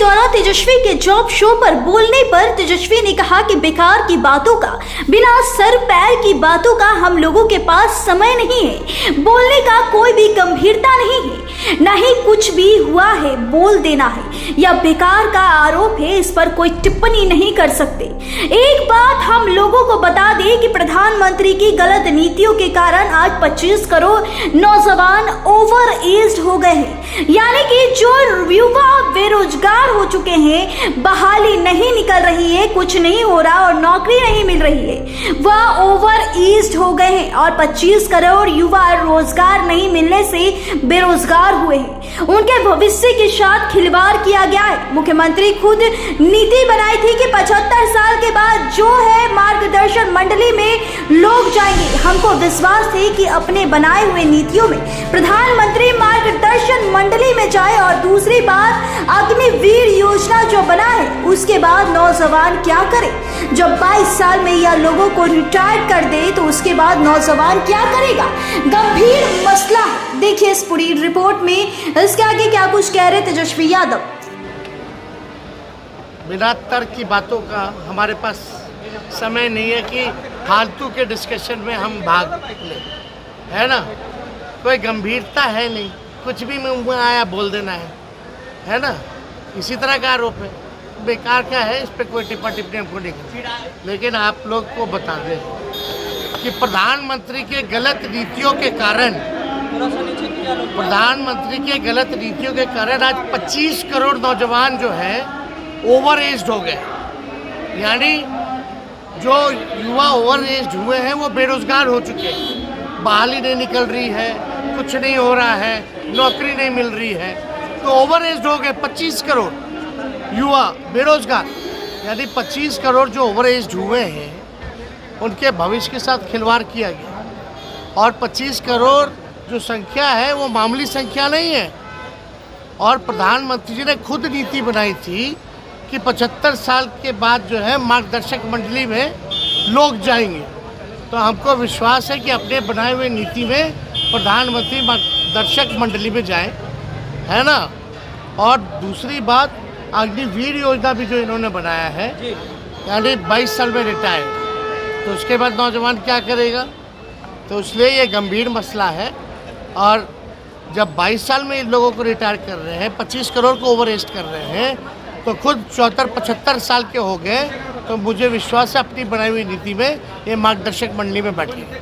द्वारा तेजस्वी के job show पर बोलने पर तेजस्वी ने कहा कि बेकार की बातों का, बिना सर पैर की बातों का हम लोगों के पास समय नहीं है। बोलने का कोई भी गंभीरता नहीं है, न ही कुछ भी हुआ है बोल देना है या बेकार का आरोप है, इस पर कोई टिप्पणी नहीं कर सकते। एक बात हम लोगों को बता दें कि प्रधानमंत्री की गलत नीतियों के कारण आज 25 करोड़ नौजवान ओवर एज्ड हो गए हैं, यानी कि जो युवा बेरोजगार हो चुके हैं, बहाली नहीं निकल रही है, कुछ नहीं हो रहा और नौकरी नहीं मिल रही है, वह ओवर एज्ड हो गए हैं और 25 करोड़ युवा रोजगार नहीं मिलने से बेरोजगार हुए हैं। उनके भविष्य के साथ खिलवाड़ किया गया है। मुख्यमंत्री खुद नीति बनाई थी कि 75 साल के बाद जो है मार्गदर्शन मंडली में लोग जाएंगे। हमको विश्वास है कि अपने बनाए हुए नीतियों में प्रधानमंत्री मार्गदर्शन मंडली में जाए। और दूसरी बात, अग्निवीर योजना जो बना है उसके बाद नौजवान क्या करे? जब 22 साल में यह लोगों को रिटायर कर दे तो उसके बाद नौजवान क्या करेगा? गंभीर मसला है। देखिए इस पूरी रिपोर्ट में इसके आगे क्या कुछ कह रहे तेजस्वी यादव। बिना तर्क की बातों का हमारे पास समय नहीं है कि फालतू के डिस्कशन में हम भाग लें, है ना। कोई गंभीरता है नहीं, कुछ भी मुंह में आया बोल देना है ना। इसी तरह का आरोप है, बेकार का है, इस पर कोई टिप्पणी हमको नहीं करनी। लेकिन आप लोग को बता दें कि प्रधानमंत्री के गलत नीतियों के कारण आज 25 करोड़ नौजवान जो है ओवर एज्ड हो गए। यानी जो युवा ओवर एज्ड हुए हैं वो बेरोजगार हो चुके हैं, बहाली नहीं निकल रही है, कुछ नहीं हो रहा है, नौकरी नहीं मिल रही है, तो ओवर एज्ड हो गए 25 करोड़ युवा बेरोजगार। यानी 25 करोड़ जो ओवर एज्ड हुए हैं उनके भविष्य के साथ खिलवाड़ किया गया। और 25 करोड़ जो संख्या है वो मामूली संख्या नहीं है। और प्रधानमंत्री जी ने खुद नीति बनाई थी कि 75 साल के बाद जो है मार्गदर्शक मंडली में लोग जाएंगे। तो हमको विश्वास है कि अपने बनाए हुए नीति में प्रधानमंत्री मार्गदर्शक मंडली में जाएं, है ना। और दूसरी बात, अग्निवीर योजना भी जो इन्होंने बनाया है, यानी 22 साल में रिटायर, तो उसके बाद नौजवान क्या करेगा? तो इसलिए ये गंभीर मसला है। और जब 22 साल में इन लोगों को रिटायर कर रहे हैं, 25 करोड़ को ओवर एज्ड कर रहे हैं, तो खुद 74-75 साल के हो गए, तो मुझे विश्वास है अपनी बनाई हुई नीति में ये मार्गदर्शक मंडली में बैठेंगे।